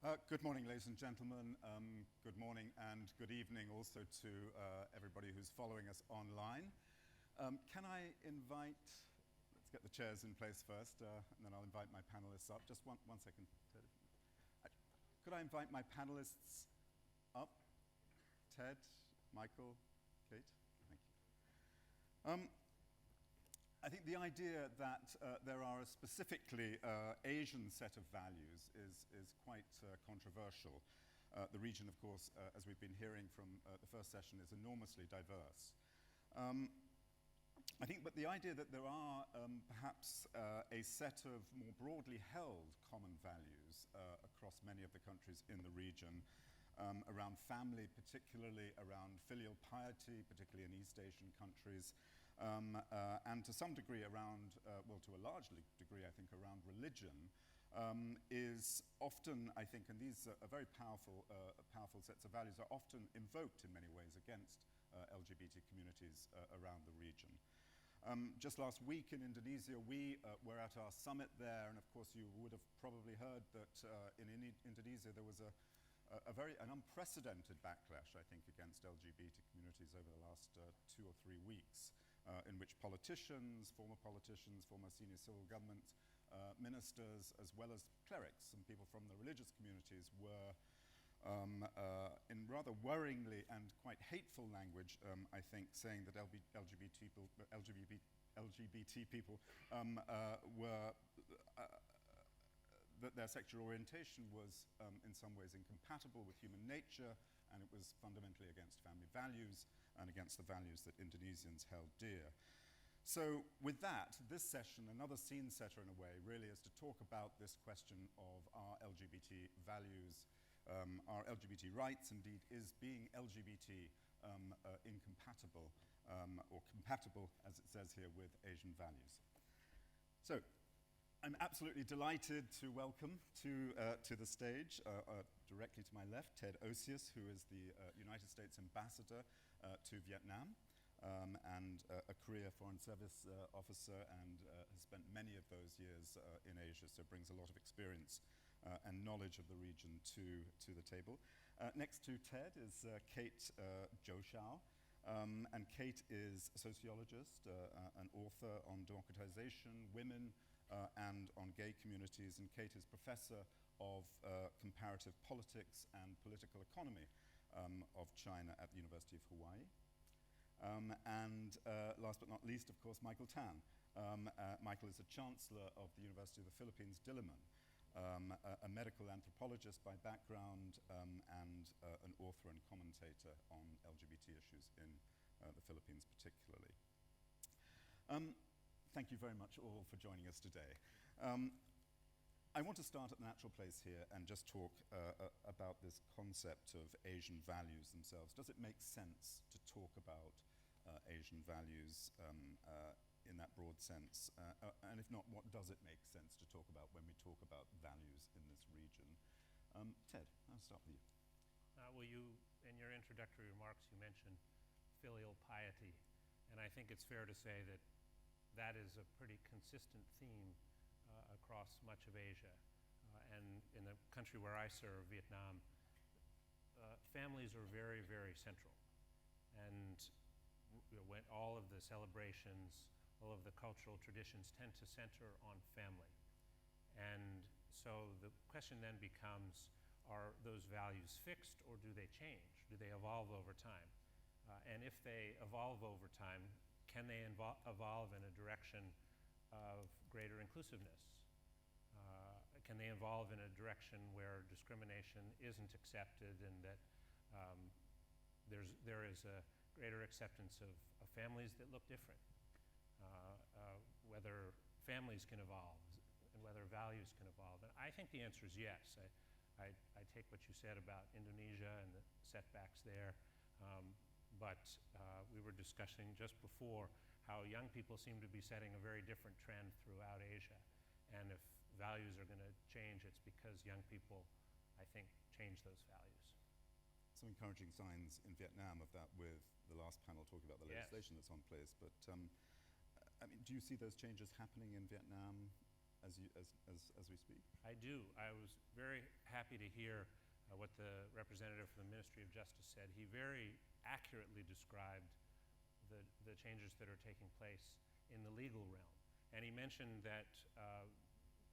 Good morning, ladies and gentlemen. Good morning and good evening also to everybody who's following us online. Can I invite, let's get the chairs in place first, and then I'll invite my panelists up. Just one second. Could I invite my panelists up? Ted, Michael, Kate, thank you. I think the idea that there are a specifically Asian set of values is quite controversial. The region, of course, as we've been hearing from the first session, is enormously diverse. I think, but the idea that there are perhaps a set of more broadly held common values across many of the countries in the region, around family, particularly around filial piety, particularly in East Asian countries, and to some degree around, well, to a large degree, I think, around religion, is often, I think, and these are very powerful sets of values, are often invoked in many ways against LGBT communities around the region. Just last week in Indonesia, we were at our summit there, and of course you would have probably heard that in Indonesia there was an unprecedented backlash, I think, against LGBT communities over the last 2 or 3 weeks, in which politicians, former senior civil government ministers, as well as clerics and people from the religious communities were, in rather worryingly and quite hateful language, I think, saying that LGBT people were that their sexual orientation was in some ways incompatible with human nature, and it was fundamentally against family values and against the values that Indonesians held dear. So with that, this session, another scene setter in a way, really is to talk about this question of our LGBT values, our LGBT rights. Indeed, is being LGBT incompatible or compatible, as it says here, with Asian values. So I'm absolutely delighted to welcome to the stage, directly to my left, Ted Osius, who is the United States ambassador to Vietnam, and a career Foreign Service officer, and has spent many of those years in Asia, so brings a lot of experience and knowledge of the region to the table. Next to Ted is Kate Joshua. And Kate is a sociologist, an author on democratization, women, and on gay communities. And Kate is professor of comparative politics and political economy of China at the University of Hawaii. And last but not least, of course, Michael Tan. Michael is a chancellor of the University of the Philippines, Diliman, a medical anthropologist by background, and an author and commentator on LGBT issues in the Philippines particularly. Thank you very much all for joining us today. I want to start at the natural place here and just talk about this concept of Asian values themselves. Does it make sense to talk about Asian values in that broad sense? And if not, what does it make sense to talk about when we talk about values in this region? Ted, I'll start with you. Well, you, in your introductory remarks, you mentioned filial piety, and I think it's fair to say that that is a pretty consistent theme across much of Asia. And in the country where I serve, Vietnam, families are very, very central. And when all of the celebrations, all of the cultural traditions tend to center on family. And so the question then becomes, are those values fixed or do they change? Do they evolve over time? And if they evolve over time, can they evolve in a direction of greater inclusiveness? Can they evolve in a direction where discrimination isn't accepted, and that there is a greater acceptance of families that look different? Whether families can evolve and whether values can evolve. And I think the answer is yes. I take what you said about Indonesia and the setbacks there. But we were discussing just before how young people seem to be setting a very different trend throughout Asia. And if values are going to change, it's because young people, I think, change those values. Some encouraging signs in Vietnam of that, with the last panel talking about the legislation that's on place. But I mean, do you see those changes happening in Vietnam? as we speak? I do. I was very happy to hear what the representative from the Ministry of Justice said. He very accurately described the changes that are taking place in the legal realm. And he mentioned that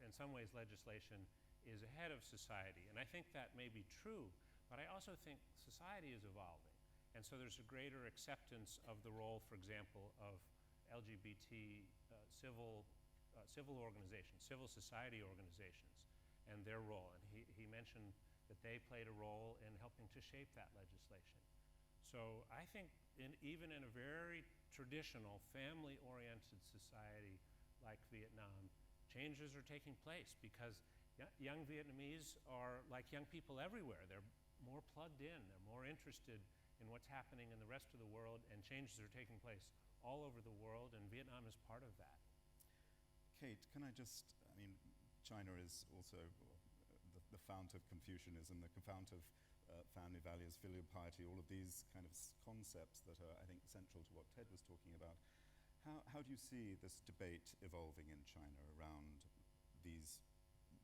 in some ways legislation is ahead of society. And I think that may be true, but I also think society is evolving. And so there's a greater acceptance of the role, for example, of LGBT civil organizations, civil society organizations, and their role. And he mentioned that they played a role in helping to shape that legislation. So I think even in a very traditional, family-oriented society like Vietnam, changes are taking place because young Vietnamese are like young people everywhere. They're more plugged in, they're more interested in what's happening in the rest of the world, and changes are taking place all over the world, and Vietnam is part of that. Kate, can I just, China is also the fount of Confucianism, the fount of family values, filial piety, all of these kind of concepts that are, I think, central to what Ted was talking about. How do you see this debate evolving in China around these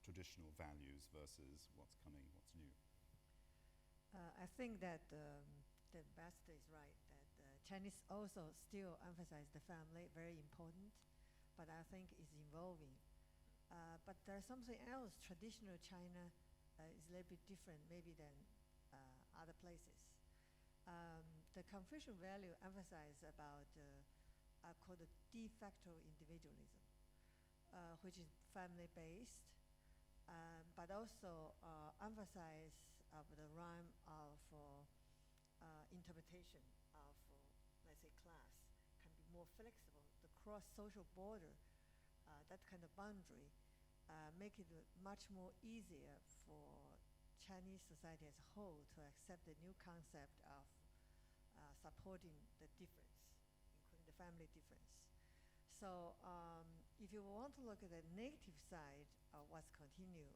traditional values versus what's coming, what's new? I think that the ambassador is right, that Chinese also still emphasize the family, very important, but I think it's evolving. But there's something else. Traditional China is a little bit different maybe than other places. The Confucian value emphasize about called the de facto individualism, which is family-based, but also emphasize of the realm of interpretation of, let's say, class, can be more flexible. The cross-social border, that kind of boundary, make it much more easier for Chinese society as a whole to accept the new concept of supporting the difference, including the family difference. So if you want to look at the negative side of what's continue,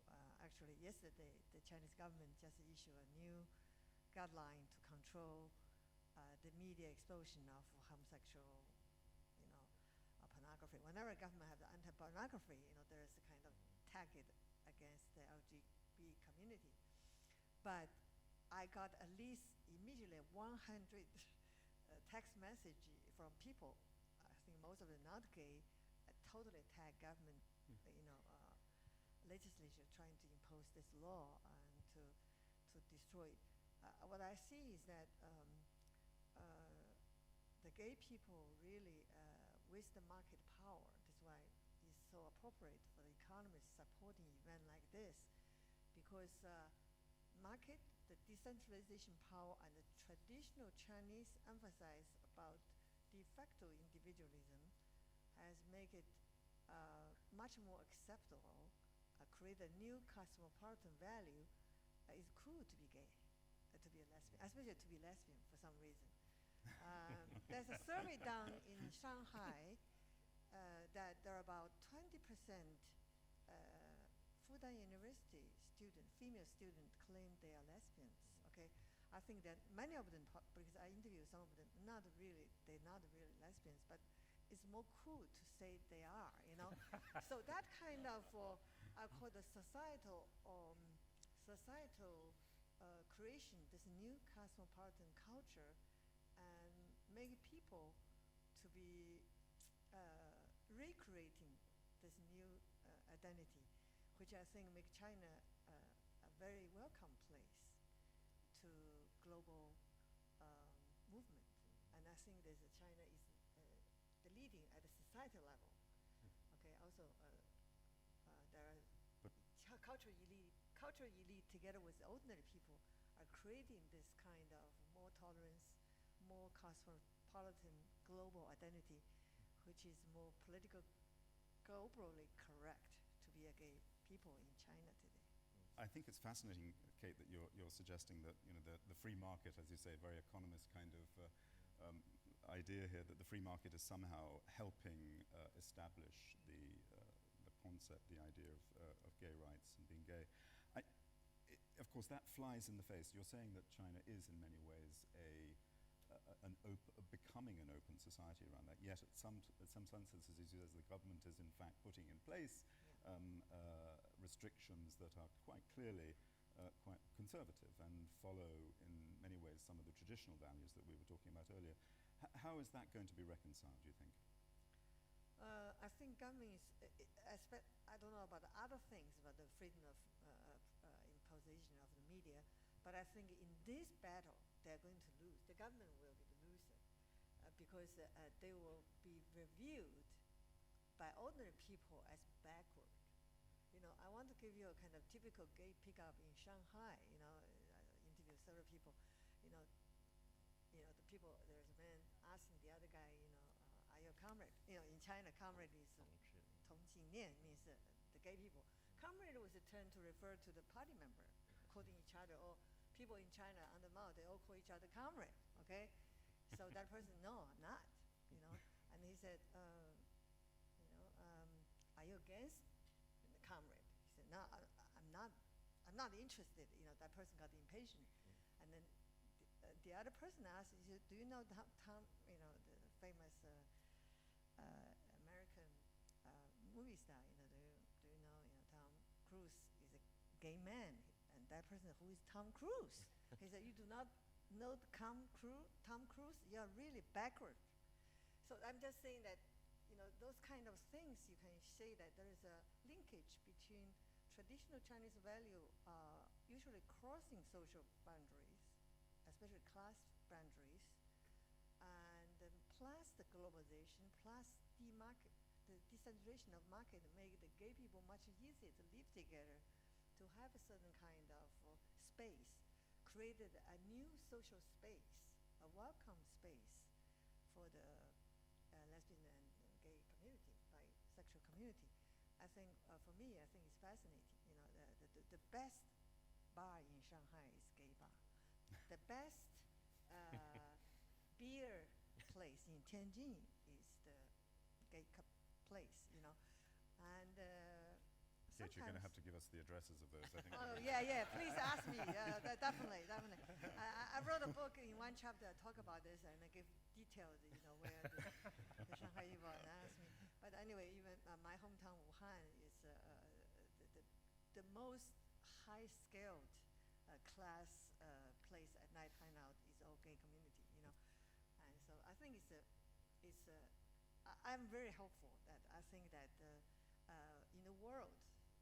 actually yesterday the Chinese government just issued a new guideline to control the media explosion of homosexual, pornography. Whenever a government has anti-pornography, there's a kind of target against the LGBT community. But I got at least immediately 100 text message from people. I think most of them not gay, totally attack government, legislature trying to impose this law and to destroy it. What I see is that the gay people really, with the market power, that's why it's so appropriate for the economists supporting event like this, because market, the decentralization power, and the traditional Chinese emphasize about de facto individualism has made it much more acceptable, create a new cosmopolitan value. It's cool to be gay, to be a lesbian, especially to be lesbian for some reason. There's a survey done in Shanghai that there are about 20% Fudan University female students claim they are lesbians. Okay, I think that many of them, because I interviewed some of them, they're not really lesbians, but it's more cool to say they are. So that kind of I call the societal creation, this new cosmopolitan culture, and make people to be recreating this new identity, which I think make China a very welcome place to global movement. And I think that China is the leading at the societal level. Okay, also there are cultural elite together with ordinary people are creating this kind of more tolerance, more cosmopolitan global identity, which is more globally correct to be a gay people in China today. I think it's fascinating, Kate, that you're suggesting that the free market, as you say, a very economist kind of idea here, that the free market is somehow helping establish the concept, the idea of gay rights and being gay. Of course, that flies in the face. You're saying that China is, in many ways, becoming an open society around that. Yet, at some instances, as the government is in fact putting in place restrictions that are quite clearly quite conservative and follow in many ways some of the traditional values that we were talking about earlier. How is that going to be reconciled, do you think? I think government is, I don't know about the other things, about the freedom of imposition of the media, but I think in this battle, they're going to lose. The government will be the loser because they will be reviewed by ordinary people as backward. You know, I want to give you a kind of typical gay pickup in Shanghai. You know, I interviewed several people. The people. There's a man asking the other guy, are you a comrade? In China, comrade is 同性恋 means the gay people. Comrade was a term to refer to the party member, quoting each other. Or people in China on the Mao, they all call each other comrade. Okay, so that person, no, I'm not. And he said, are you against the comrade? He said, no, I'm not. I'm not interested. That person got impatient, and then the other person asked, he said, do you know Tom, the famous American movie star? Do you know Tom Cruise is a gay man? And that person, who is Tom Cruise? He said, you do not know Tom Cruise? You are really backward. So I'm just saying that, those kind of things, you can say that there is a linkage between traditional Chinese value usually crossing social boundaries, especially class boundaries, and plus the globalization, plus the decentralization of market make the gay people much easier to live together, to have a certain kind of space, created a new social space, a welcome space for the lesbian and gay community, bisexual community. I think, for me, I think it's fascinating. The best bar in Shanghai is gay bar. The best beer place in Tianjin is the gay place, and Kate, you're going to have to give us the addresses of those, I think. Oh, yeah, please ask me. Definitely. I wrote a book in one chapter I talk about this, and I give details, where the Shanghai Yibo and asked me. But anyway, even my hometown Wuhan is the most high-scaled class place at night hangout is all gay community, and so I think I'm very hopeful that I think that in the world,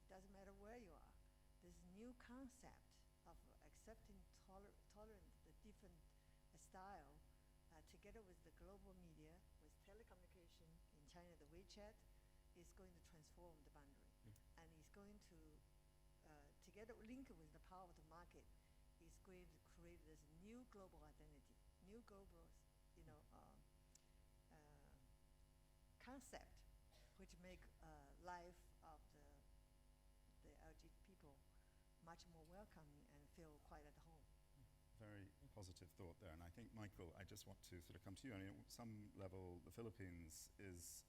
it doesn't matter where you are, this new concept of accepting tolerant the different style, together with the global media, with telecommunication in China, the WeChat, is going to transform the boundary, and is going to together linked with the power of the market, is going to create this new global identity, new global, concept, which make life of the LGBT people much more welcoming and feel quite at home. Very positive thought there. And I think, Michael, I just want to sort of come to you. I mean, at some level, the Philippines is,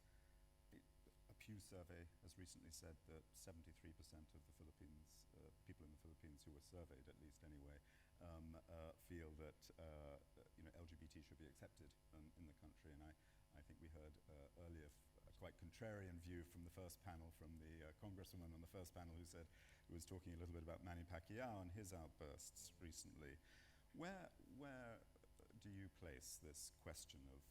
a Pew survey has recently said that 73% of the Philippines, people in the Philippines who were surveyed, at least anyway, feel that LGBT should be accepted in the country. And I think we heard earlier a quite contrarian view from the first panel, from the congresswoman on the first panel who was talking a little bit about Manny Pacquiao and his outbursts recently. Where do you place this question of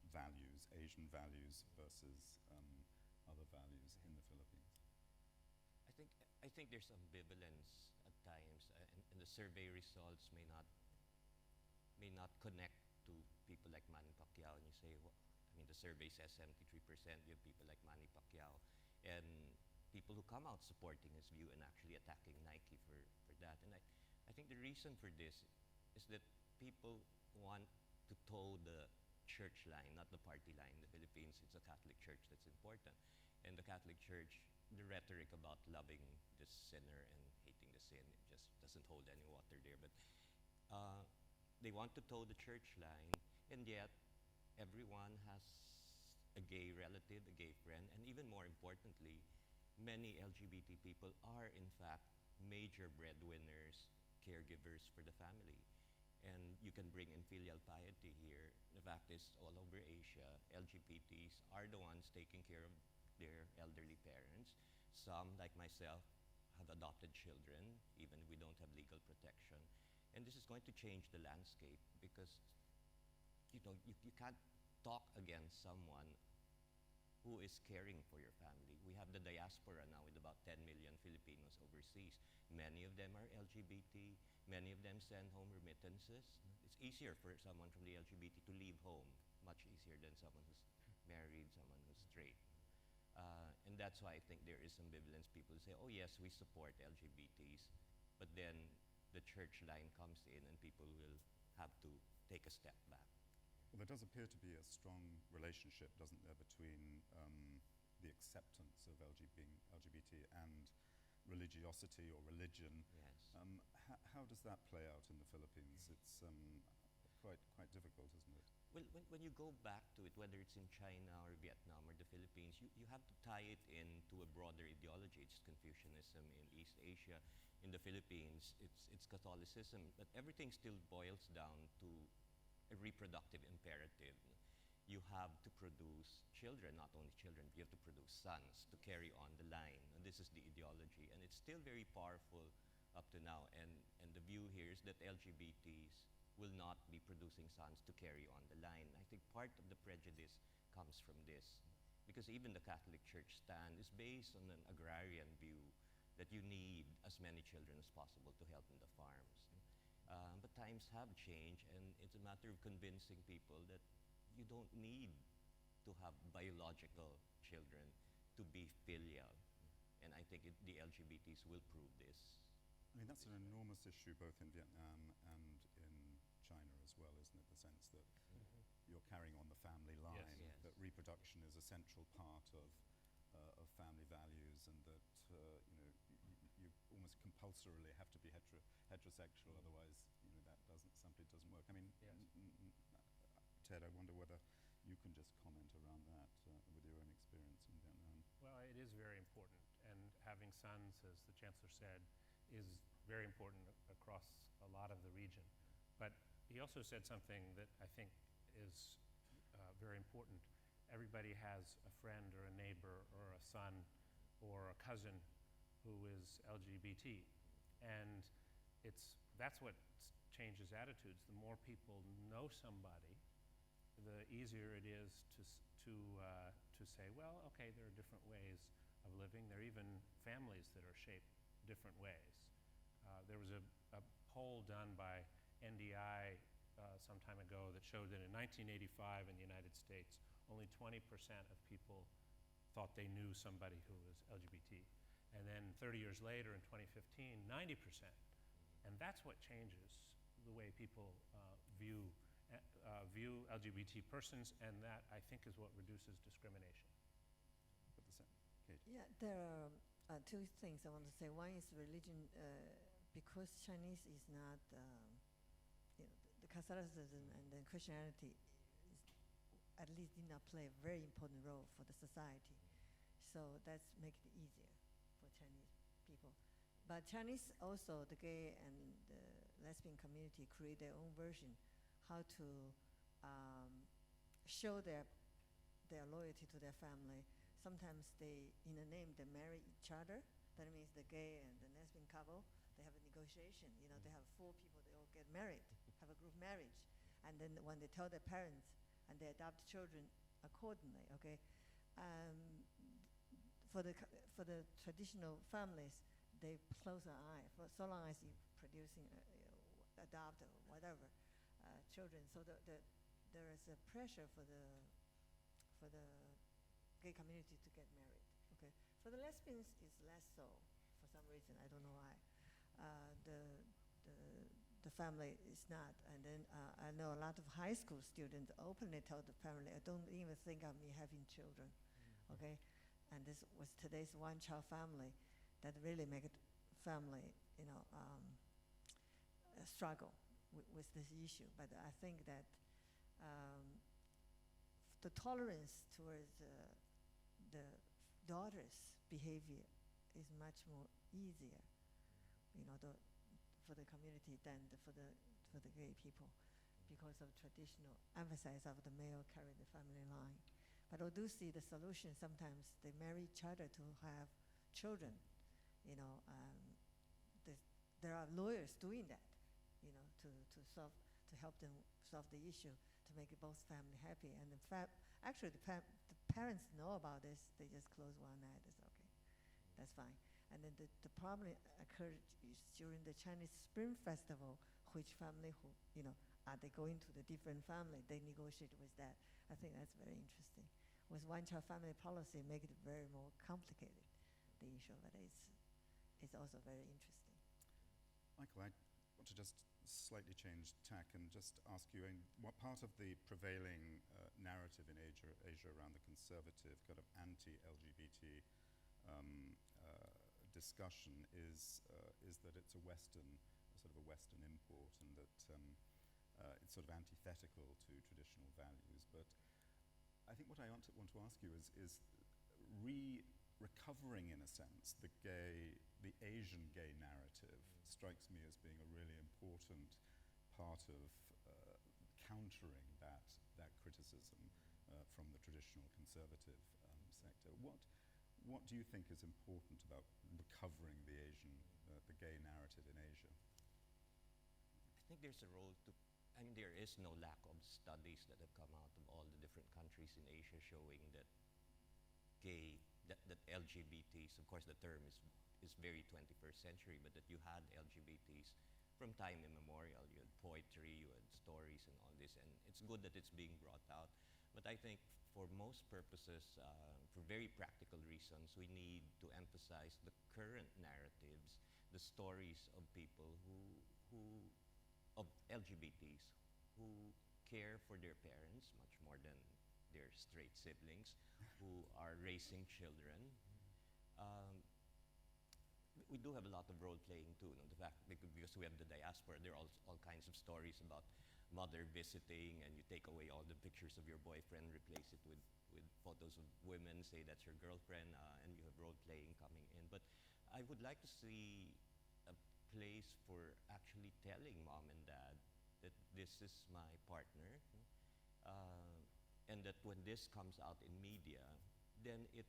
values, Asian values versus other values in the Philippines? I think there's ambivalence at times, and the survey results may not connect to people like Manny Pacquiao. And you say, well, I mean, the survey says 73%. You have people like Manny Pacquiao, and people who come out supporting his view and actually attacking Nike for that. And I think the reason for this is that people want to toe the church line, not the party line. In the Philippines, it's a Catholic church that's important. And the Catholic Church, the rhetoric about loving the sinner and hating the sin, it just doesn't hold any water there. But they want to toe the church line, and yet everyone has a gay relative, a gay friend, and even more importantly, many LGBT people are in fact major breadwinners, caregivers for the family. And you can bring in filial piety here. The fact is, all over Asia, LGBTs are the ones taking care of their elderly parents. Some, like myself, have adopted children, even if we don't have legal protection. And this is going to change the landscape because you can't talk against someone who is caring for your family. We have the diaspora now with about 10 million Filipinos overseas. Many of them are LGBT. Many of them send home remittances. It's easier for someone from the LGBT to leave home, much easier than someone who's married, someone who's straight. And that's why I think there is ambivalence. People say, oh yes, we support LGBTs, but then the church line comes in and people will have to take a step back. Well, there does appear to be a strong relationship, doesn't there, between the acceptance of LGBT and religiosity or religion. Yes. How does that play out in the Philippines? It's quite difficult, isn't it? Well, when you go back to it, whether it's in China or Vietnam or the Philippines, you have to tie it into a broader ideology. It's Confucianism in East Asia. In the Philippines, it's Catholicism. But everything still boils down to a reproductive imperative. You have to produce children, not only children, you have to produce sons to carry on the line. And this is the ideology. And it's still very powerful up to now. And the view here is that LGBTs will not be producing sons to carry on the line. I think part of the prejudice comes from this. Because even the Catholic Church stand is based on an agrarian view that you need as many children as possible to help in the farms. But times have changed, and it's a matter of convincing people that you don't need to have biological children to be filial. And I think the LGBTs will prove this. I mean, that's an enormous issue both in Vietnam and in China as well, isn't it? The sense that you're carrying on the family line, Yes. that reproduction is a central part of family values, and that you almost compulsorily have to be heterosexual, otherwise that simply doesn't work. I mean, Yes. Ted, I wonder whether you can just comment around that with your own experience in Vietnam. Well, it is very important, and having sons, as the Chancellor said, is very important across a lot of the region. But he also said something that I think is very important. Everybody has a friend or a neighbor or a son or a cousin who is LGBT, and that's what changes attitudes. The more people know somebody, the easier it is to say, well, okay, there are different ways of living. There are even families that are shaped different ways. There was a poll done by NDI some time ago that showed that in 1985 in the United States, only 20% of people thought they knew somebody who was LGBT. And then 30 years later, in 2015, 90%. And that's what changes the way people view LGBT persons, and that, I think, is what reduces discrimination. Kate. Yeah, there are two things I want to say. One is religion, because Chinese is not, the Catholicism and then Christianity at least did not play a very important role for the society. So that's make it easier for Chinese people. But Chinese also, the gay and the lesbian community create their own version, how to show their loyalty to their family. Sometimes in the name, they marry each other. That means the gay and the lesbian couple, they have a negotiation. They have 4 people, they all get married, have a group marriage. And then when they tell their parents, and they adopt children accordingly, okay? For the traditional families, they close an eye for so long as you producing, adopt or whatever children. So there is a pressure for the gay community to get married. Okay, for the lesbians, it's less so for some reason. I don't know why. The family is not. And then I know a lot of high school students openly tell the family, I don't even think of me having children. Okay, and this was today's one-child family that really make it family, struggle with this issue. But I think that the tolerance towards the daughter's behavior is much more easier, for the community than for the gay people, because of traditional emphasis of the male carry the family line. But I do see the solution. Sometimes they marry each other to have children. You know, there are lawyers doing that. You know, to help them solve the issue, to make both family happy. And actually, the parents know about this. They just close one eye. It's okay. That's fine. And then the problem occurred is during the Chinese Spring Festival, which family are they going to the different family? They negotiate with that. I think that's very interesting. With one-child family policy, make it very more complicated, the issue, but it's also very interesting. Michael, I want to just slightly change tack and just ask you, what part of the prevailing narrative in Asia around the conservative, kind of anti-LGBT discussion is that it's a sort of a Western import, and that it's sort of antithetical to traditional values. But I think what I want to ask you is recovering, in a sense, the Asian gay narrative strikes me as being a really important part of countering that criticism from the traditional conservative sector. What do you think is important about recovering the gay narrative in Asia? I think there's a role to, I mean, there is no lack of studies that have come out of all the different countries in Asia showing that that LGBTs, of course the term is very 21st century, but that you had LGBTs from time immemorial. You had poetry, you had stories and all this, and it's good that it's being brought out. But I think for most purposes, for very practical reasons, we need to emphasize the current narratives, the stories of people of LGBTs who care for their parents much more than their straight siblings, who are raising children. We do have a lot of role playing too. The fact because we have the diaspora, there are all kinds of stories about mother visiting, and you take away all the pictures of your boyfriend, replace it with photos of women, say that's your girlfriend, and you have role playing coming in. But I would like to see a place for actually telling mom and dad that this is my partner, and that when this comes out in media, then it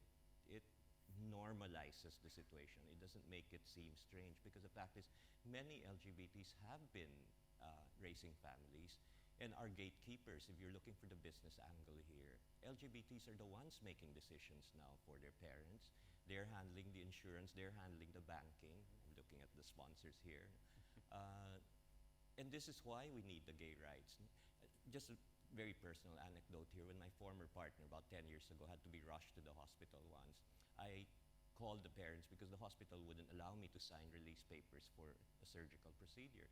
normalizes the situation. It doesn't make it seem strange, because the fact is many LGBTs have been raising families and are gatekeepers. If you're looking for the business angle here, LGBTs are the ones making decisions now for their parents. They're handling the insurance, they're handling the banking. I'm looking at the sponsors here. And this is why we need the gay rights. Just a very personal anecdote here. When my former partner, about 10 years ago, had to be rushed to the hospital once, I called the parents because the hospital wouldn't allow me to sign release papers for a surgical procedure.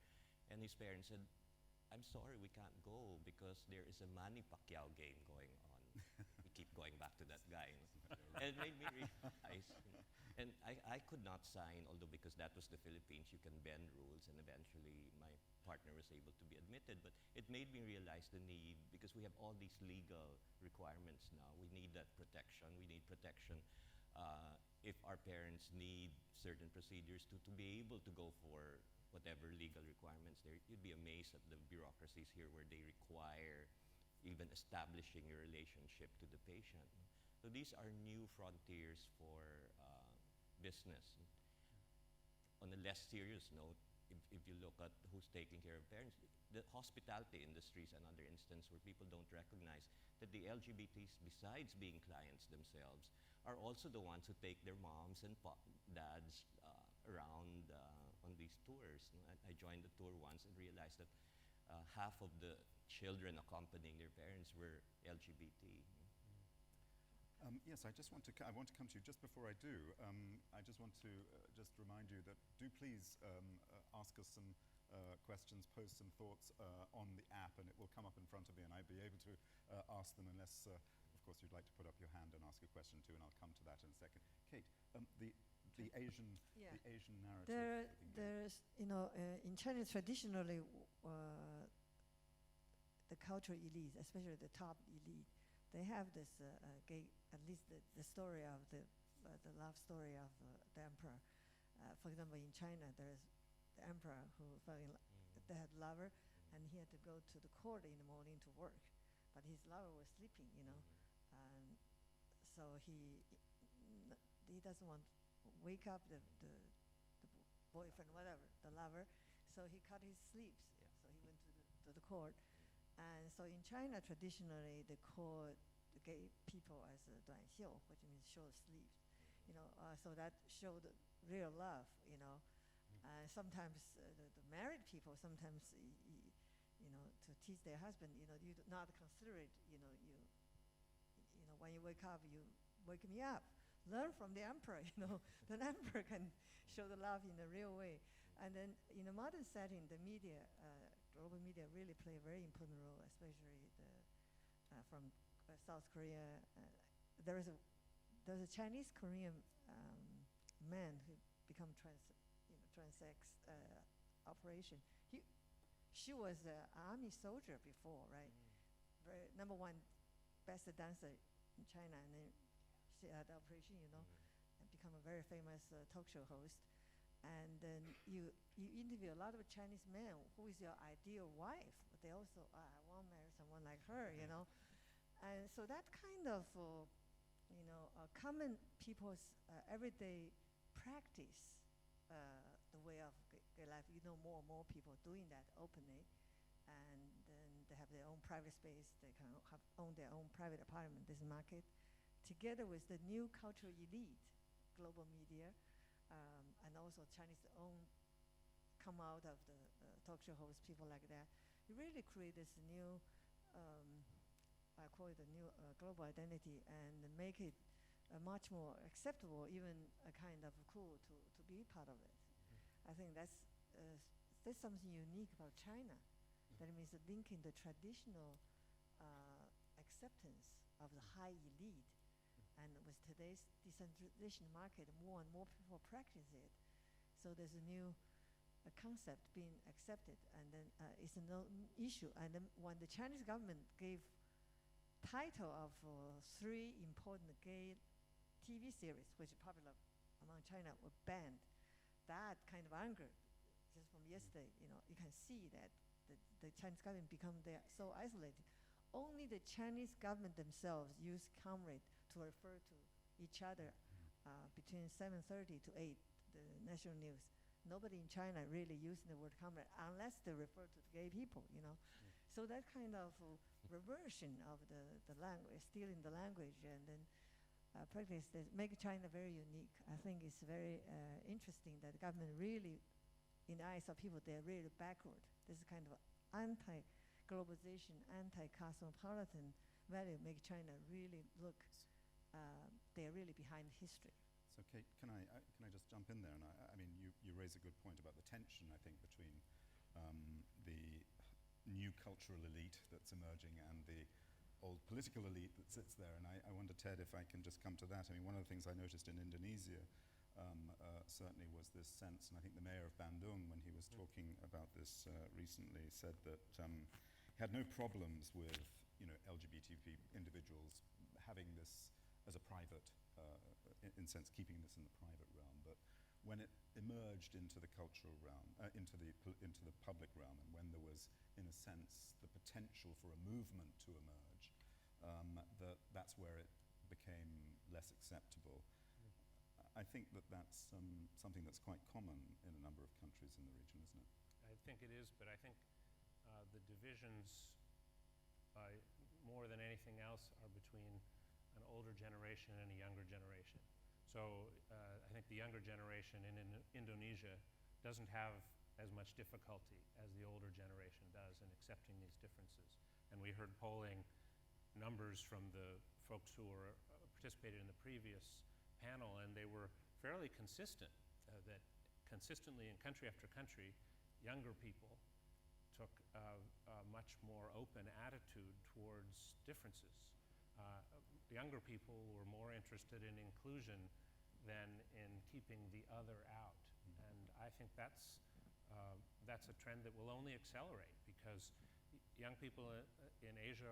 And his parents said, "I'm sorry, we can't go because there is a Manny Pacquiao game going on." We keep going back to that guy. And it made me realize, and I could not sign, although because that was the Philippines, you can bend rules, and eventually my partner was able to be admitted. But it made me realize the need, because we have all these legal requirements now. We need that protection. We need protection if our parents need certain procedures to be able to go for whatever legal requirements there. You'd be amazed at the bureaucracies here where they require even establishing your relationship to the patient. So these are new frontiers for business. On a less serious note, if you look at who's taking care of parents, the hospitality industry is another instance where people don't recognize that the LGBTs, besides being clients themselves, are also the ones who take their moms and dads around on these tours. I joined the tour once and realized that half of the children accompanying their parents were LGBT. Yes, I want to come to you. Just before I do, I just want to just remind you that do please ask us some questions, post some thoughts on the app, and it will come up in front of me, and I'll be able to ask them, unless, of course, you'd like to put up your hand and ask a question too, and I'll come to that in a second. Kate, the Asian narrative. There's in China traditionally, the cultural elite, especially the top elite, they have this gay, at least the story of the love story of the emperor. For example, in China, there's the emperor who they had lover, and he had to go to the court in the morning to work, but his lover was sleeping, and so he doesn't want wake up the boyfriend, whatever, the lover. So he cut his sleeves. Yeah. So he went to the court. And so in China, traditionally, they call the gay people as 短袖, which means short sleeves. So that showed real love, And sometimes the married people, sometimes, to tease their husband, you do not consider it, when you wake up, you wake me up. Learn from the emperor, The emperor can show the love in a real way. And then in a modern setting, the media, global media really play a very important role, especially from South Korea. There's a Chinese Korean man who become transex operation. She was an army soldier before, right? Very, number one best dancer in China, and then she had the operation, and become a very famous talk show host. And then you interview a lot of Chinese men. Who is your ideal wife? But they also, I want to marry someone like her, And so that kind of, common people's everyday practice, the way of gay life. More and more people doing that openly, and then they have their own private space. They can own their own private apartment. This market, together with the new cultural elite, global media. And also Chinese own come out of the talk show hosts, people like that. You really create this new, I call it a new global identity, and make it much more acceptable, even a kind of cool to be part of it. I think that's something unique about China. That means linking the traditional acceptance of the high elite. And with today's decentralization market, more and more people practice it. So there's a new concept being accepted, and then it's a no issue. And then when the Chinese government gave title of 3 important gay TV series, which are popular among China, were banned, that kind of anger, just from yesterday, you can see that the Chinese government become so isolated. Only the Chinese government themselves use comrade to refer to each other between 7:30 to 8, the national news. Nobody in China really using the word comrade unless they refer to the gay people, So that kind of reversion of the language, stealing the language, and then practice that make China very unique. I think it's very interesting that the government really, in the eyes of people, they're really backward. This kind of anti-globalization, anti-cosmopolitan value make China really look, they're really behind history. So Kate, can I just jump in there? And I mean, you raise a good point about the tension, I think, between the new cultural elite that's emerging and the old political elite that sits there. And I wonder, Ted, if I can just come to that. I mean, one of the things I noticed in Indonesia certainly was this sense, and I think the mayor of Bandung, when he was talking about this recently, said that he had no problems with LGBT individuals having this as a private, in sense, keeping this in the private realm. But when it emerged into the cultural realm, into the public realm, and when there was, in a sense, the potential for a movement to emerge, that's where it became less acceptable. I think that's something that's quite common in a number of countries in the region, isn't it? I think it is, but I think the divisions, more than anything else, are between an older generation and a younger generation. So I think the younger generation in Indonesia doesn't have as much difficulty as the older generation does in accepting these differences. And we heard polling numbers from the folks who were participated in the previous panel, and they were fairly consistent, that consistently in country after country, younger people took a much more open attitude towards differences. Younger people were more interested in inclusion than in keeping the other out. And I think that's a trend that will only accelerate, because young people in Asia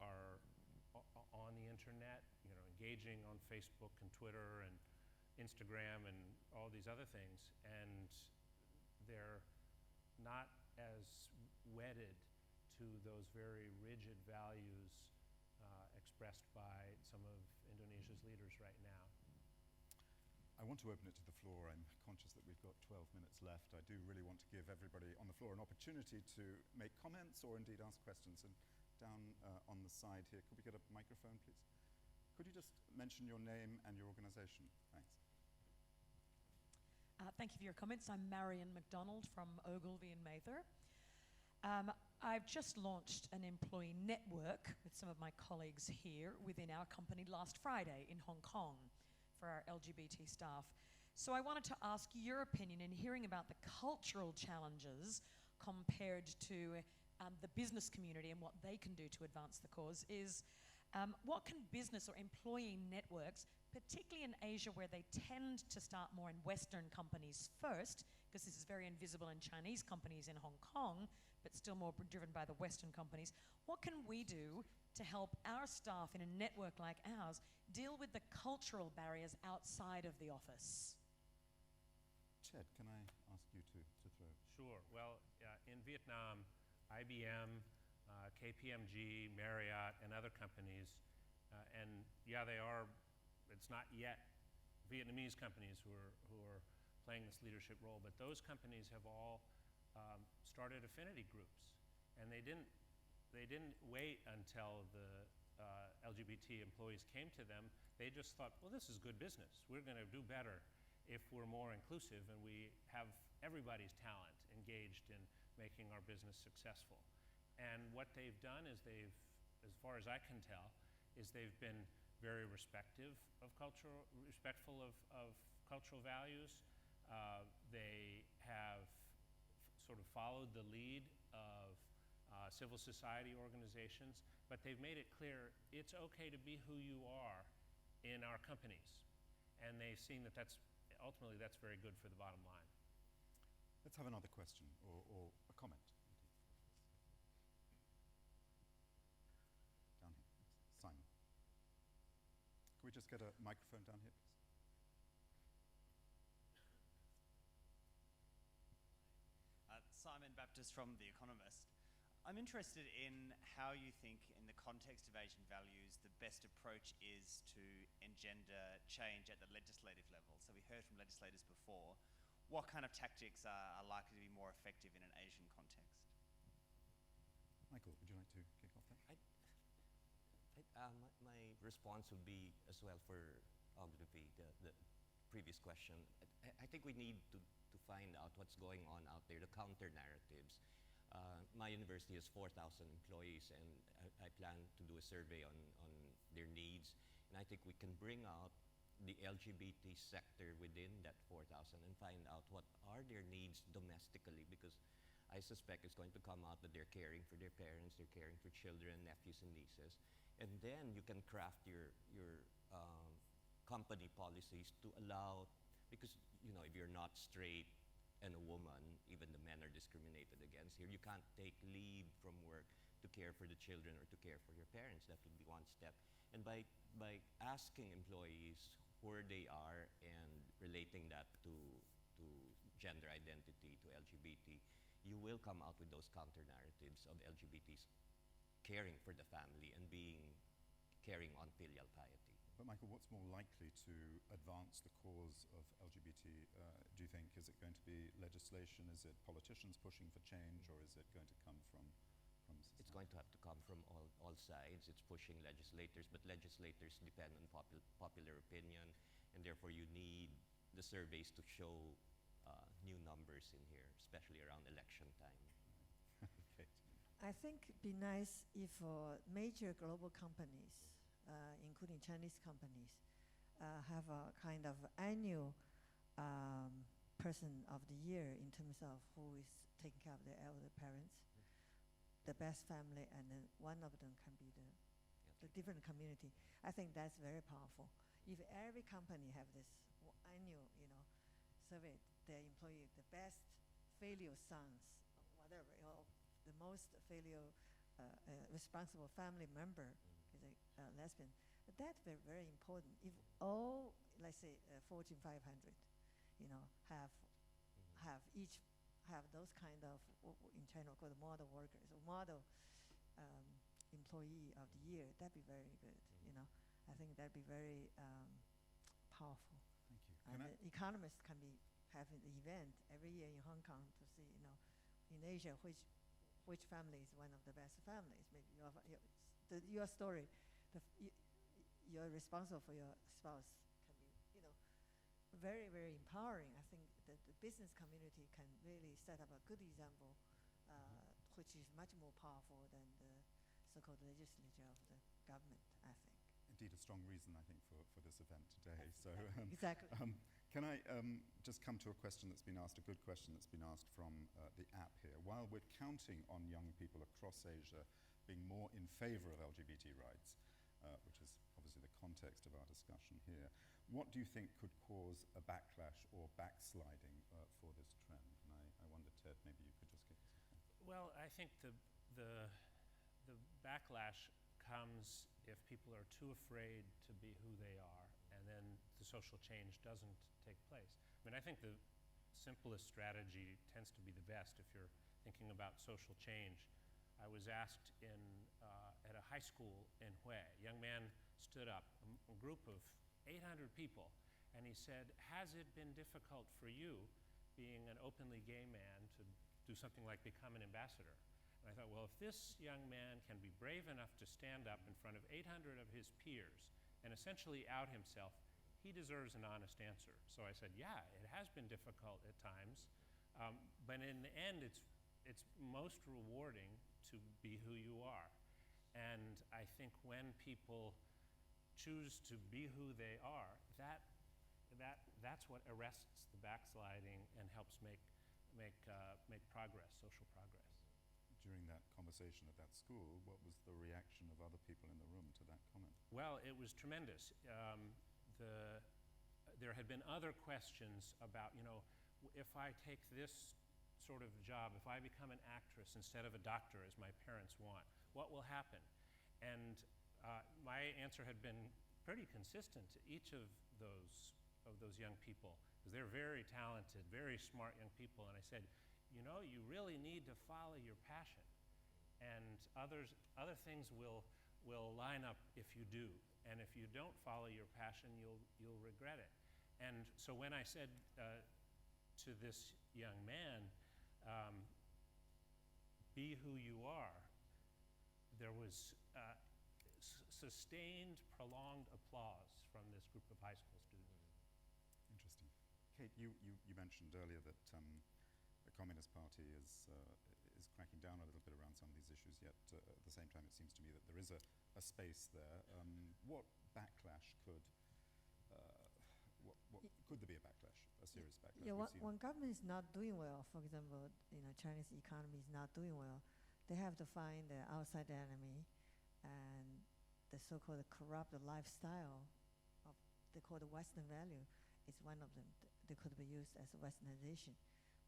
are on the internet, engaging on Facebook and Twitter and Instagram and all these other things, and they're not as wedded to those very rigid values expressed by some of Indonesia's leaders right now. I want to open it to the floor. I'm conscious that we've got 12 minutes left. I do really want to give everybody on the floor an opportunity to make comments or indeed ask questions. And down on the side here, could we get a microphone, please? Could you just mention your name and your organization? Thanks. Thank you for your comments. I'm Marion McDonald from Ogilvy and Mather. I've just launched an employee network with some of my colleagues here within our company last Friday in Hong Kong for our LGBT staff. So I wanted to ask your opinion in hearing about the cultural challenges compared to the business community and what they can do to advance the cause is what can business or employee networks, particularly in Asia where they tend to start more in Western companies first, because this is very invisible in Chinese companies in Hong Kong, but still more driven by the Western companies. What can we do to help our staff in a network like ours deal with the cultural barriers outside of the office? Ted, can I ask you to throw? Sure. Well, in Vietnam, IBM, KPMG, Marriott, and other companies, and yeah, it's not yet Vietnamese companies who are playing this leadership role, but those companies have all started affinity groups, and they didn't wait until the LGBT employees came to them. They just thought, well, this is good business. We're going to do better if we're more inclusive and we have everybody's talent engaged in making our business successful. And what they've done is as far as I can tell, is they've been very respectful of cultural values. They have sort of followed the lead of civil society organizations, but they've made it clear it's okay to be who you are in our companies. And they've seen that ultimately that's very good for the bottom line. Let's have another question or a comment. Down here. Simon. Can we just get a microphone down here, please? Simon Baptist from The Economist. I'm interested in how you think, in the context of Asian values, the best approach is to engender change at the legislative level. So we heard from legislators before. What kind of tactics are likely to be more effective in an Asian context? Michael, would you like to kick off that? My response would be as well for the previous question. I think we need to find out what's going on out there, the counter narratives. My university has 4,000 employees, and I plan to do a survey on their needs. And I think we can bring out the LGBT sector within that 4,000 and find out what are their needs domestically, because I suspect it's going to come out that they're caring for their parents, they're caring for children, nephews, and nieces. And then you can craft your company policies to allow, because if you're not straight and a woman, even the men are discriminated against here. You can't take leave from work to care for the children or to care for your parents. That would be one step. And by asking employees where they are and relating that to gender identity, to LGBT, you will come out with those counter narratives of LGBTs caring for the family and carrying on filial piety. But Michael, what's more likely to advance the cause of LGBT, do you think? Is it going to be legislation? Is it politicians pushing for change? Or is it going to come from society? It's going to have to come from all sides. It's pushing legislators, but legislators depend on popular opinion, and therefore you need the surveys to show new numbers in here, especially around election time. Okay. I think it'd be nice if major global companies, including Chinese companies, have a kind of annual person of the year in terms of who is taking care of their elder parents, the best family, and then one of them can be the different community. I think that's very powerful. If every company have this annual, survey their employee, the best filial sons, whatever, the most filial responsible family member is a lesbian. But that's very, very important. If all, let's say, Fortune 500, have each have those kind of, in China called model workers or model employee of the year, that'd be very good. I think that'd be very powerful. Thank you. Can And I- the economists can be having the event every year in Hong Kong to see, in Asia, which family is one of the best families. Maybe your story, you're responsible for your spouse can be, very, very empowering. I think that the business community can really set up a good example, which is much more powerful than the so-called legislature of the government, I think. Indeed, a strong reason, I think, for this event today. So, Exactly. can I just come to a question that's been asked, a good question that's been asked from the app here? While we're counting on young people across Asia being more in favor of LGBT rights, which is obviously the context of our discussion here, what do you think could cause a backlash or backsliding for this trend? And I wonder, Ted, maybe you could just give us a comment. Well, I think the backlash comes if people are too afraid to be who they are, and then the social change doesn't take place. I mean, I think the simplest strategy tends to be the best if you're thinking about social change. I was asked at a high school in Hue. A young man stood up, a group of 800 people, and he said, "Has it been difficult for you, being an openly gay man, to do something like become an ambassador?" And I thought, well, if this young man can be brave enough to stand up in front of 800 of his peers and essentially out himself, he deserves an honest answer. So I said, yeah, it has been difficult at times, but in the end, it's most rewarding to be who you are. And I think when people choose to be who they are, that's what arrests the backsliding and helps make progress, social progress. During that conversation at that school, what was the reaction of other people in the room to that comment? Well, it was tremendous. There had been other questions about, if I take this sort of job, if I become an actress instead of a doctor, as my parents want, what will happen? And my answer had been pretty consistent to each of those young people, because they're very talented, very smart young people. And I said, you really need to follow your passion, and other things will line up if you do. And if you don't follow your passion, you'll regret it. And so when I said to this young man, be who you are, there was sustained, prolonged applause from this group of high school students. Interesting. Kate, you mentioned earlier that the Communist Party is cracking down a little bit around some of these issues, yet at the same time it seems to me that there is a space there. What backlash could there be a backlash, a serious backlash? Yeah, when government is not doing well, for example, Chinese economy is not doing well, they have to find the outside enemy, and the so-called corrupt lifestyle of, they call the Western value, is one of them. They could be used as a Westernization.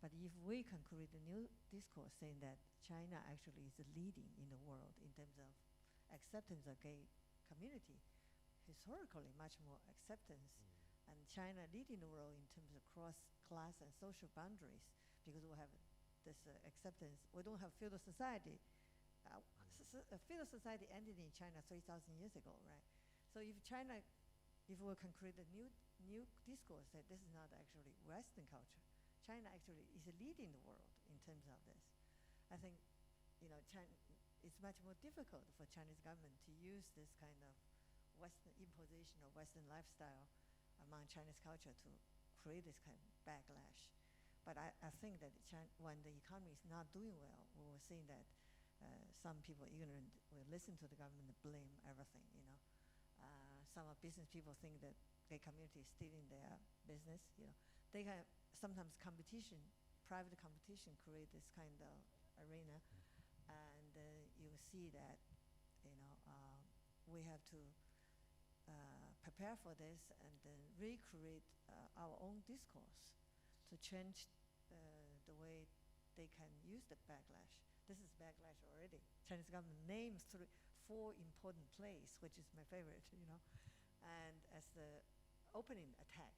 But if we can create a new discourse saying that China actually is leading in the world in terms of acceptance of gay community, historically much more acceptance, and China leading the world in terms of cross-class and social boundaries, because we have this acceptance. We don't have feudal society. Feudal society ended in China 3,000 years ago, right? So if we can create a new discourse that this is not actually Western culture, China actually is leading the world in terms of this. I think, China, it's much more difficult for Chinese government to use this kind of Western imposition or Western lifestyle among Chinese culture to create this kind of backlash. But I think that when the economy is not doing well, we were seeing that some people ignorant will listen to the government and blame everything, some of business people think that gay community is stealing their business, They have sometimes private competition create this kind of arena, and you see that, we have to prepare for this and then recreate our own discourse to change the way they can use the backlash. This is backlash already. Chinese government names 4 important places, which is my favorite, and as the opening attack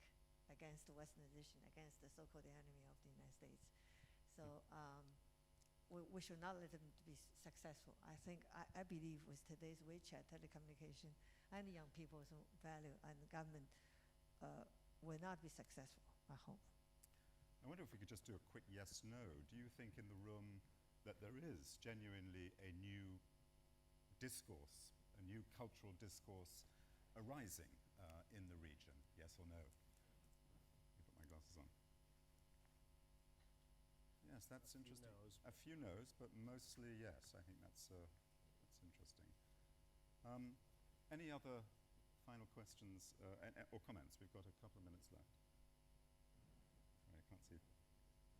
against the Westernization, against the so-called enemy of the United States. So we should not let them be successful. I believe with today's WeChat telecommunication and young people's value and government will not be successful, I hope. I wonder if we could just do a quick yes/no. Do you think in the room that there is genuinely a new discourse, a new cultural discourse arising in the region? Yes or no? Let me put my glasses on. Yes, that's A few interesting. no's. A few no's, but mostly yes. I think that's interesting. Any other final questions or comments? We've got a couple of minutes left. Sorry, I can't see.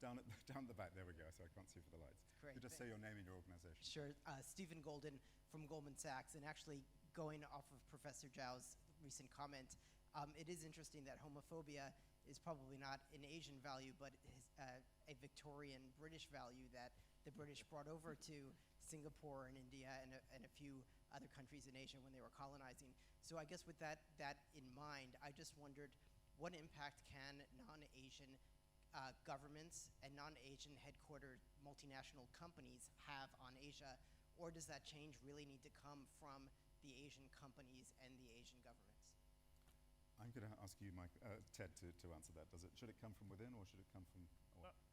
Down the back, there we go, so I can't see for the lights. Great, You just say thanks. your name and your organization. Sure. Stephen Golden from Goldman Sachs. And actually, going off of Professor Zhao's recent comment, it is interesting that homophobia is probably not an Asian value, but is a Victorian British value that the British brought over to Singapore and India and a few other countries in Asia when they were colonizing. So I guess with that in mind, I just wondered what impact can non-Asian governments and non-Asian headquartered multinational companies have on Asia, or does that change really need to come from the Asian companies and the Asian governments? I'm going to ask you, Ted, to answer that. Should it come from within or should it come from?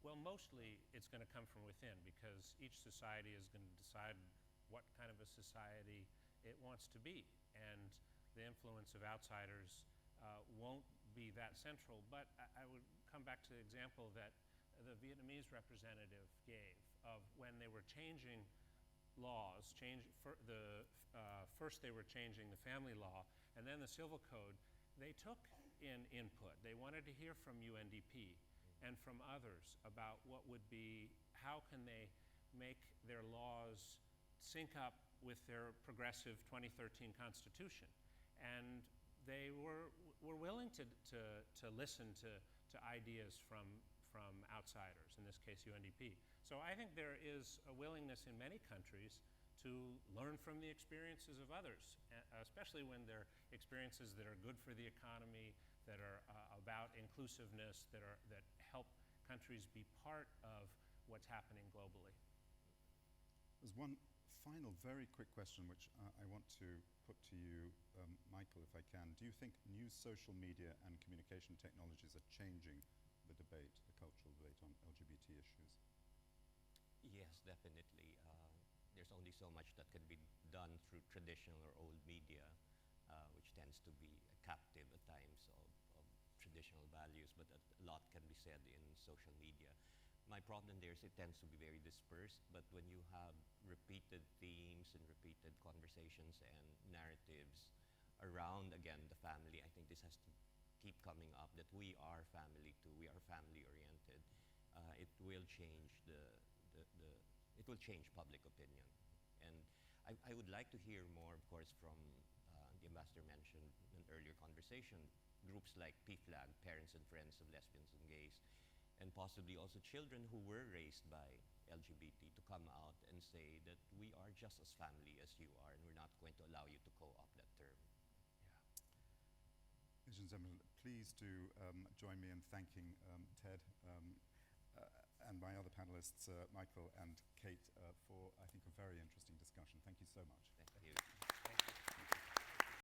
Well, mostly it's going to come from within because each society is going to decide what kind of a society it wants to be. And the influence of outsiders won't be that central. But I would come back to the example that the Vietnamese representative gave of when they were changing laws, first they were changing the family law and then the civil code. They took in input. They wanted to hear from UNDP and from others about what would be, how can they make their laws sync up with their progressive 2013 Constitution. And they were willing to listen to ideas from outsiders, in this case UNDP. So I think there is a willingness in many countries to learn from the experiences of others, especially when they're experiences that are good for the economy, that are about inclusiveness, that help countries be part of what's happening globally. There's one final very quick question which I want to put to you, Michael, if I can. Do you think new social media and communication technologies are changing the debate, the cultural debate on LGBT issues? Yes, definitely. There's only so much that can be done through traditional or old media, which tends to be captive at times of traditional values, but a lot can be said in social media. My problem there is it tends to be very dispersed, but when you have repeated themes and repeated conversations and narratives around, again, the family, I think this has to keep coming up, that we are family too, we are family-oriented. It will change it will change public opinion. And I would like to hear more, of course, from the ambassador mentioned in an earlier conversation, groups like PFLAG, Parents and Friends of Lesbians and Gays, and possibly also children who were raised by LGBT to come out and say that we are just as family as you are and we're not going to allow you to co-opt that term. Ladies and gentlemen, please do join me in thanking Ted and my other panelists, Michael and Kate, for, I think, a very interesting discussion. Thank you so much. Thank you.